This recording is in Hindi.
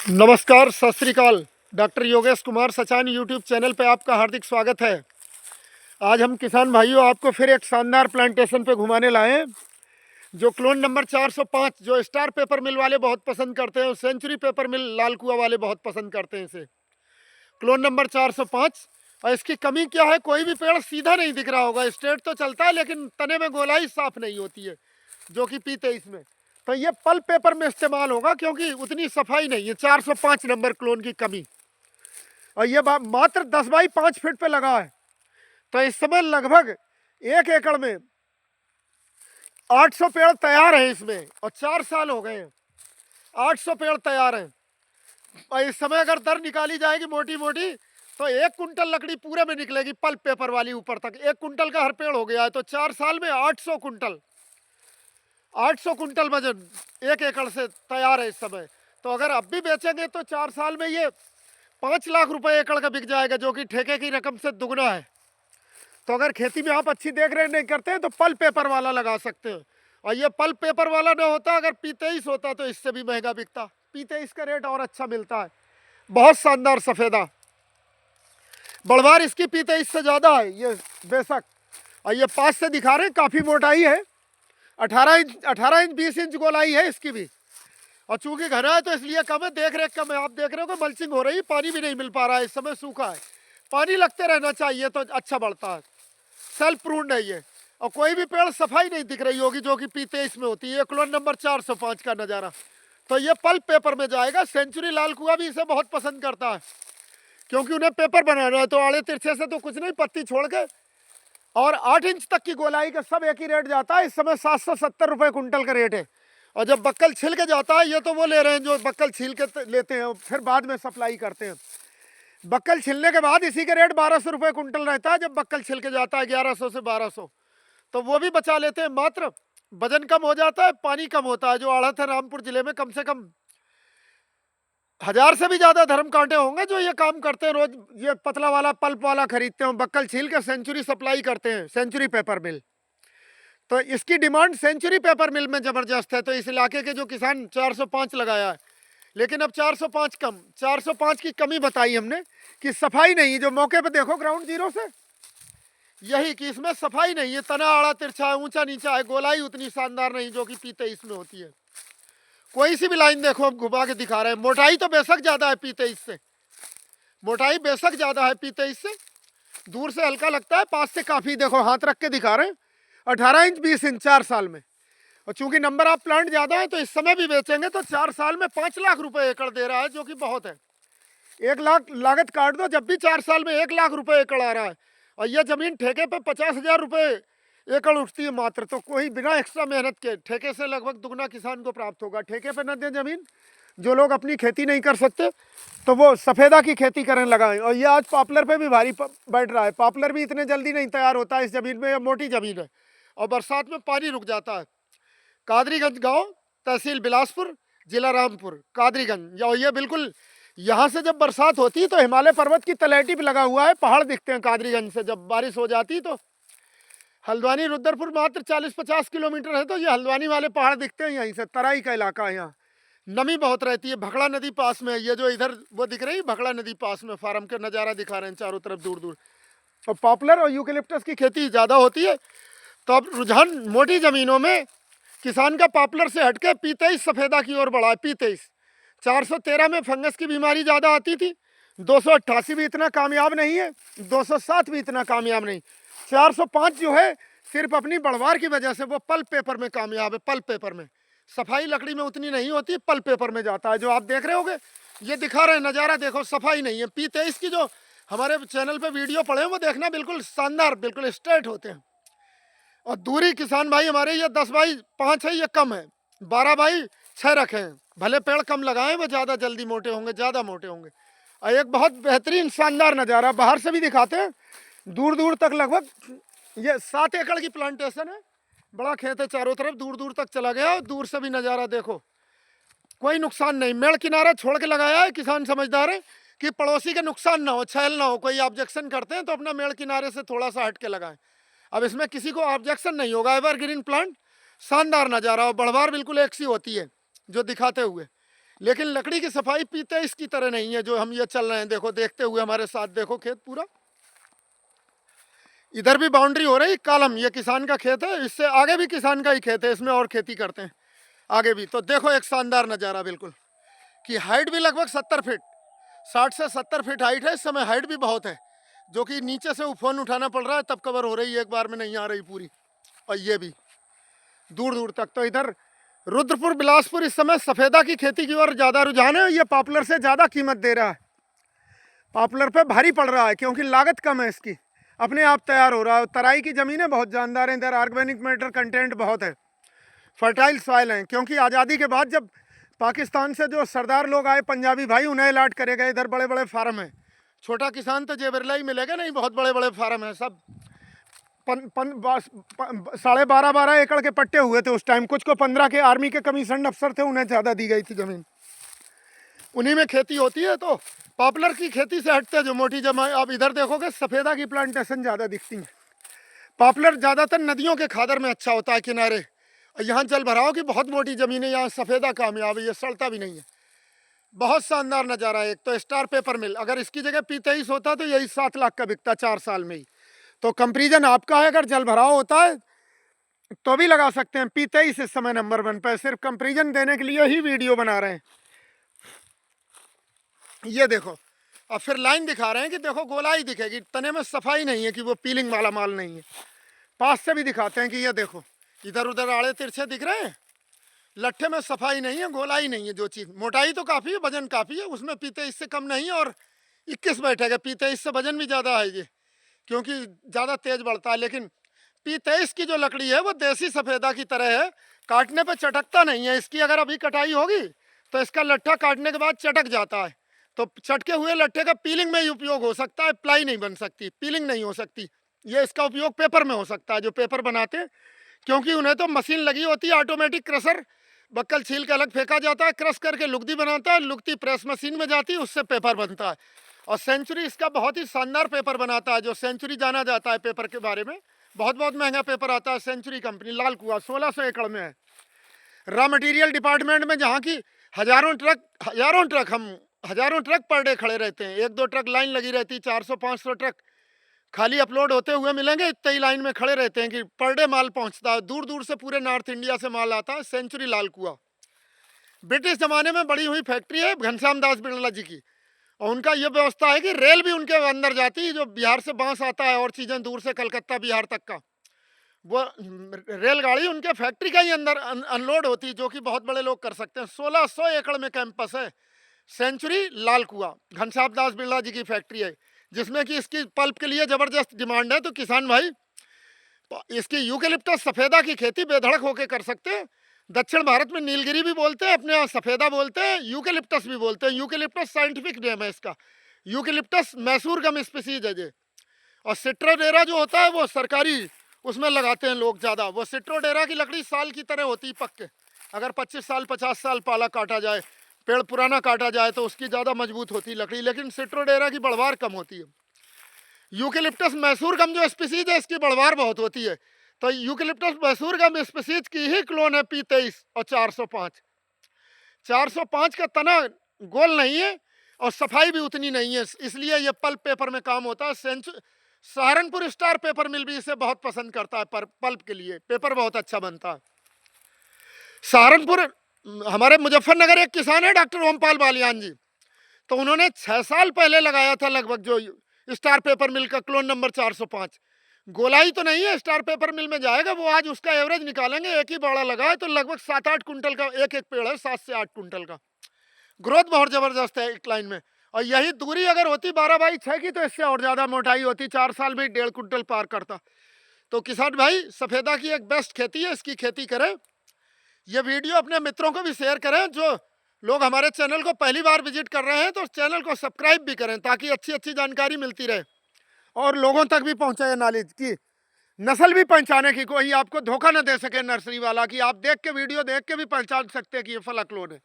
नमस्कार, सत श्री अकाल। Doctor Yogesh Kumar Sachan YouTube channel पे आपका हार्दिक स्वागत है। आज हम किसान भाइयों आपको फिर एक शानदार प्लांटेशन पे घुमाने लाए हैं, जो क्लोन नंबर 405, जो स्टार पेपर मिल वाले बहुत पसंद करते हैं और सेंचुरी पेपर मिल लाल कुआ वाले बहुत पसंद करते हैं इसे। Clone number 405। और इसकी कमी क्या है, कोई भी पेड़ सीधा नहीं दिख रहा होगा, स्ट्रेट तो चलता है लेकिन तने में गोलाई साफ नहीं होती है, जो कि P23 में। तो ये पल्प पेपर में इस्तेमाल होगा क्योंकि उतनी सफाई नहीं है। 405 नंबर क्लोन की कमी। और ये मात्र 10 बाई 5 फीट पे लगा है। तो इस समय लगभग 1 एकड़ में 800 पेड़ तैयार हैं इसमें, और 4 साल हो गए हैं। 800 पेड़ तैयार हैं। और इस समय अगर दर निकाली जाएगी मोटी मोटी तो 1 कुंटल लकड़ी पूरे में निकलेगी, पल्प पेपर वाली ऊपर तक। 1 कुंटल का हर पेड़ हो गया है, तो 4 साल में 800 कुंटल 800 कुंटल वजन 1 एकड़ से तैयार है इस समय। तो अगर अब भी बेचेंगे तो 4 साल में ये 5 लाख रुपए एकड़ का बिक जाएगा, जो कि ठेके की रकम से दुगना है। तो अगर खेती में आप अच्छी देख रेख नहीं करते हैं तो पल्प पेपर वाला लगा सकते हैं। और ये पल्प पेपर वाला ना होता, अगर P23 होता तो इससे भी महंगा बिकता। P23 का रेट और अच्छा मिलता है। बहुत शानदार सफ़ेदा बढ़वार इसकी P23 से ज़्यादा है ये, बेशक। और ये पास से दिखा रहे हैं, काफ़ी मोटाई है। 18 इंच 20 इंच गोलाई है इसकी भी। और चूंकि घना है तो इसलिए कम है, देख रेख कम है। आप देख रहे हो कि मल्चिंग हो रही है, पानी भी नहीं मिल पा रहा है इस समय, सूखा है। पानी लगते रहना चाहिए तो अच्छा बढ़ता है। सेल्फ प्रून्ड है ये। और कोई भी पेड़ सफाई नहीं दिख रही होगी, जो कि P23 में होती है। क्लोन नंबर 405 का नज़ारा। तो ये पल्प पेपर में जाएगा। सेंचुरी लाल कुआ भी इसे बहुत पसंद करता है, क्योंकि उन्हें पेपर बनाना है। तो आड़े तिरछे से तो कुछ नहीं, पत्ती छोड़ के। और 8 इंच तक की गोलाई का सब एक ही रेट जाता है। इस समय 770 रुपये कुंटल का रेट है। और जब बक्कल छिल के जाता है, ये तो वो ले रहे हैं जो बक्कल छील के लेते हैं, फिर बाद में सप्लाई करते हैं। बक्कल छिलने के बाद इसी के रेट 1200 रुपये कुंटल रहता है। जब बक्कल छिल के जाता है 1100 से 1200, तो वो भी बचा लेते हैं। मात्र वजन कम हो जाता है, पानी कम होता है। जो आढ़त है रामपुर जिले में, कम से कम 1000 से भी ज़्यादा धर्म कांटे होंगे जो ये काम करते हैं। रोज ये पतला वाला पल्प वाला खरीदते हैं, बक्कल छील के सेंचुरी सप्लाई करते हैं, सेंचुरी पेपर मिल। तो इसकी डिमांड सेंचुरी पेपर मिल में ज़बरदस्त है। तो इस इलाके के जो किसान 405 लगाया है, लेकिन अब 405 कम, 405 की कमी बताई हमने कि सफाई नहीं। जो मौके पे देखो ग्राउंड जीरो से, यही कि इसमें सफाई नहीं है। तना आड़ा तिरछा है, ऊंचा नीचा है, गोलाई उतनी शानदार नहीं जो कि P23 में होती है। कोई सी भी लाइन देखो, हम घुमा के दिखा रहे हैं। मोटाई तो बेशक ज़्यादा है P23 से, मोटाई बेशक ज़्यादा है P23 से। दूर से हल्का लगता है, पास से काफ़ी। देखो हाथ रख के दिखा रहे हैं। 18 इंच 20 इंच 4 साल में। और चूंकि नंबर ऑफ प्लांट ज़्यादा है तो इस समय भी बेचेंगे तो 4 साल में 5 लाख रुपए एकड़ दे रहा है, जो कि बहुत है। 1 लाख लागत काट दो, जब भी 4 साल में 1 लाख रुपए एकड़ आ रहा है। और यह ज़मीन ठेके पे 50,000 रुपये एकड़ उठती है मात्र। तो कोई बिना एक्स्ट्रा मेहनत के ठेके से लगभग दुगना किसान को प्राप्त होगा। ठेके पे न दें ज़मीन, जो लोग अपनी खेती नहीं कर सकते तो वो सफ़ेदा की खेती करने लगाएं। और ये आज पॉपुलर पे भी भारी बैठ रहा है। पॉपुलर भी इतने जल्दी नहीं तैयार होता है इस ज़मीन में, यह मोटी ज़मीन है और बरसात में पानी रुक जाता है। कादरीगंज गांव, तहसील बिलासपुर, जिला रामपुर, कादरीगंज। और ये बिल्कुल यहाँ से जब बरसात होती है तो हिमालय पर्वत की तलहटी पे लगा हुआ है, पहाड़ दिखते हैं कादरीगंज से। जब बारिश हो जाती तो हल्द्वानी रुद्रपुर मात्र 40-50 किलोमीटर है, तो ये हल्द्वानी वाले पहाड़ दिखते हैं यहीं से। तराई का इलाका है, यहाँ नमी बहुत रहती है। भखड़ा नदी पास में है। ये जो इधर वो दिख रही है, भखड़ा नदी पास में फार्म के नज़ारा दिखा रहे हैं चारों तरफ दूर दूर। और पॉपुलर और यूकेलिप्टस की खेती ज़्यादा होती है। तो अब रुझान मोटी ज़मीनों में किसान का पॉपुलर से हटके P23 सफ़ेदा की ओर बढ़ा है। P23 413 में फंगस की बीमारी ज़्यादा आती थी। 288 भी इतना कामयाब नहीं है, 207 भी इतना कामयाब नहीं। 405 जो है सिर्फ अपनी बढ़वार की वजह से वो पल्प पेपर में कामयाब है। पल्प पेपर में सफाई लकड़ी में उतनी नहीं होती, पल्प पेपर में जाता है। जो आप देख रहे होगे, ये दिखा रहे हैं नज़ारा, देखो सफाई नहीं है। P23 की जो हमारे चैनल पे वीडियो पड़े हैं वो देखना, बिल्कुल शानदार, बिल्कुल स्ट्रेट होते हैं। और दूरी किसान भाई हमारे ये 10 बाई 5 है, ये कम है। 12 बाई 6 रखे हैं। भले पेड़ कम लगाए, वो ज़्यादा जल्दी मोटे होंगे, ज़्यादा मोटे होंगे। और एक बहुत बेहतरीन शानदार नज़ारा बाहर से भी दिखाते हैं। दूर दूर तक लगभग ये 7 एकड़ की प्लांटेशन है। बड़ा खेत है, चारों तरफ दूर दूर तक चला गया। और दूर से भी नज़ारा देखो, कोई नुकसान नहीं। मेड़ किनारा छोड़ के लगाया है। किसान समझदार है कि पड़ोसी का नुकसान ना हो, छैल ना हो। कोई ऑब्जेक्शन करते हैं तो अपना मेड़ किनारे से थोड़ा सा हट के लगाएं। अब इसमें किसी को ऑब्जेक्शन नहीं होगा। एवरग्रीन प्लांट, शानदार नज़ारा। और बढ़वार बिल्कुल एक सी होती है जो दिखाते हुए। लेकिन लकड़ी की सफाई पीते इसकी तरह नहीं है जो हम ये चल रहे हैं। देखो, देखते हुए हमारे साथ देखो खेत पूरा। इधर भी बाउंड्री हो रही कॉलम, ये किसान का खेत है, इससे आगे भी किसान का ही खेत है, इसमें और खेती करते हैं आगे भी। तो देखो एक शानदार नज़ारा बिल्कुल, कि हाइट भी लगभग 70 फीट, 60 से 70 फीट हाइट है। इस समय हाइट भी बहुत है, जो कि नीचे से फोन उठाना पड़ रहा है तब कवर हो रही है, एक बार में नहीं आ रही पूरी। और ये भी दूर दूर तक। तो इधर रुद्रपुर बिलासपुर इस समय सफ़ेदा की खेती की ओर ज़्यादा रुझान है। ये पॉपुलर से ज़्यादा कीमत दे रहा है, पॉपुलर पे भारी पड़ रहा है क्योंकि लागत कम है इसकी, अपने आप तैयार हो रहा है। तराई की ज़मीनें बहुत जानदार हैं, इधर ऑर्गेनिक मैटर कंटेंट बहुत है, फर्टाइल सॉइल हैं। क्योंकि आज़ादी के बाद जब पाकिस्तान से जो सरदार लोग आए पंजाबी भाई, उन्हें अलाट करे गए। इधर बड़े बड़े फार्म हैं, छोटा किसान तो जेबरला ही मिलेगा नहीं, बहुत बड़े बड़े फार्म हैं सब। 12.5 एकड़ के पट्टे हुए थे उस टाइम, कुछ को 15 के। आर्मी के कमीशन अफसर थे, उन्हें ज़्यादा दी गई थी ज़मीन, उन्हीं में खेती होती है। तो पॉपुलर की खेती से हटते जो मोटी जमा, आप इधर देखोगे सफ़ेदा की प्लांटेशन ज़्यादा दिखती हैं। पॉपुलर ज़्यादातर नदियों के खादर में अच्छा होता है, किनारे। यहाँ जल भराव की बहुत मोटी ज़मीन है, यहाँ सफ़ेदा कामयाब है, ये सड़ता भी नहीं है। बहुत शानदार नज़ारा है। एक तो स्टार पेपर मिल, अगर इसकी जगह P23 होता तो यही 7 लाख का बिकता 4 साल में ही। तो कंपेरिजन आपका है, अगर जल भराव होता है तो भी लगा सकते हैं। P23 इस समय नंबर 1 पे, सिर्फ कंपेरिजन देने के लिए ही वीडियो बना रहे हैं। ये देखो, अब फिर लाइन दिखा रहे हैं कि देखो गोलाई दिखेगी, तने में सफाई नहीं है, कि वो पीलिंग वाला माल नहीं है। पास से भी दिखाते हैं कि ये देखो, इधर उधर आड़े तिरछे दिख रहे हैं, लट्ठे में सफाई नहीं है, गोलाई नहीं है। जो चीज़ मोटाई तो काफ़ी है, वजन काफ़ी है, उसमें P23 से कम नहीं है। और 21 बैठेगा, P23 से वजन भी ज़्यादा है ये, क्योंकि ज़्यादा तेज़ बढ़ता है। लेकिन P23 की जो लकड़ी है वो देसी सफ़ेदा की तरह है, काटने पर चटकता नहीं है। इसकी अगर अभी कटाई होगी तो इसका लट्ठा काटने के बाद चटक जाता है, तो चटके हुए लट्ठे का पीलिंग में ही उपयोग हो सकता है, प्लाई नहीं बन सकती, पीलिंग नहीं हो सकती। ये इसका उपयोग पेपर में हो सकता है, जो पेपर बनाते हैं, क्योंकि उन्हें तो मशीन लगी होती है, ऑटोमेटिक क्रशर, बक्कल छील के अलग फेंका जाता है, क्रश करके लुगदी बनाता है, लुगदी प्रेस मशीन में जाती है, उससे पेपर बनता है। और सेंचुरी इसका बहुत ही शानदार पेपर बनाता है, जो सेंचुरी जाना जाता है पेपर के बारे में। बहुत बहुत महंगा पेपर आता है सेंचुरी कंपनी, लाल कुआं 1600 एकड़ में है। रॉ मटेरियल डिपार्टमेंट में जहाँ की हजारों ट्रक पर डे खड़े रहते हैं, 1-2 ट्रक लाइन लगी रहती, 400-500 ट्रक खाली अपलोड होते हुए मिलेंगे, इतने ही लाइन में खड़े रहते हैं कि पर डे माल पहुंचता है। दूर दूर से पूरे नॉर्थ इंडिया से माल आता है। सेंचुरी लाल कुआं ब्रिटिश जमाने में बड़ी हुई फैक्ट्री है घनश्याम दास बिरला जी की, और उनका ये व्यवस्था है कि रेल भी उनके अंदर जाती है, जो बिहार से बांस आता है और चीज़ें दूर से कलकत्ता बिहार तक का, वो रेलगाड़ी उनके फैक्ट्री का ही अंदर अनलोड होती है, जो कि बहुत बड़े लोग कर सकते हैं। 1600 एकड़ में कैंपस है सेंचुरी लाल कुआं, घनश्याम दास बिरला जी की फैक्ट्री है, जिसमें कि इसकी पल्प के लिए ज़बरदस्त डिमांड है। तो किसान भाई इसकी यूकेलिप्टस सफ़ेदा की खेती बेधड़क होकर कर सकते हैं। दक्षिण भारत में नीलगिरी भी बोलते हैं, अपने यहाँ सफ़ेदा बोलते हैं, यूकेलिप्टस भी बोलते हैं। यूकेलिप्टस साइंटिफिक नेम है इसका, यूकेलिप्टस मैसूर गम स्पीसीज है ये। और सिट्रोडेरा जो होता है वो सरकारी उसमें लगाते हैं लोग ज़्यादा। वो सिट्रोडेरा की लकड़ी साल की तरह होती है पक्के, अगर 25 साल 50 साल पाला काटा जाए, पेड़ पुराना काटा जाए तो उसकी ज़्यादा मजबूत होती है लकड़ी, लेकिन सिट्रोडेरा की बढ़वार कम होती है। यूकेलिप्टस मैसूर गम जो स्पीसीज है इसकी बढ़वार बहुत होती है। तो यूकेलिप्टस मैसूर गम स्पीसीज की ही क्लोन है P23 और 405। 405 का तना गोल नहीं है और सफाई भी उतनी नहीं है, इसलिए ये पल्प पेपर में काम होता है। सहारनपुर स्टार पेपर मिल भी इसे बहुत पसंद करता है, पर पल्प के लिए पेपर बहुत अच्छा बनता है। सहारनपुर हमारे मुजफ्फरनगर एक किसान है डॉक्टर ओमपाल बालियान जी, तो उन्होंने 6 साल पहले लगाया था लगभग जो स्टार पेपर मिल का क्लोन नंबर 405। गोलाई तो नहीं है, स्टार पेपर मिल में जाएगा वो, आज उसका एवरेज निकालेंगे, एक ही बाड़ा लगा है तो लगभग 7-8 कुंटल का एक एक पेड़ है, 7 से 8 कुंटल का। ग्रोथ बहुत ज़बरदस्त है एक लाइन में। और यही दूरी अगर होती 12/6 की तो इससे और ज़्यादा मोटाई होती, 4 साल में 1.5 कुंटल पार करता। तो किसान भाई सफ़ेदा की एक बेस्ट खेती है, इसकी खेती करें। ये वीडियो अपने मित्रों को भी शेयर करें। जो लोग हमारे चैनल को पहली बार विजिट कर रहे हैं तो चैनल को सब्सक्राइब भी करें, ताकि अच्छी अच्छी जानकारी मिलती रहे और लोगों तक भी पहुंचे नॉलेज की। नस्ल भी पहचाने की, कोई आपको धोखा न दे सके नर्सरी वाला, कि आप देख के वीडियो देख के भी पहचान सकते हैं कि ये फला क्लोन है।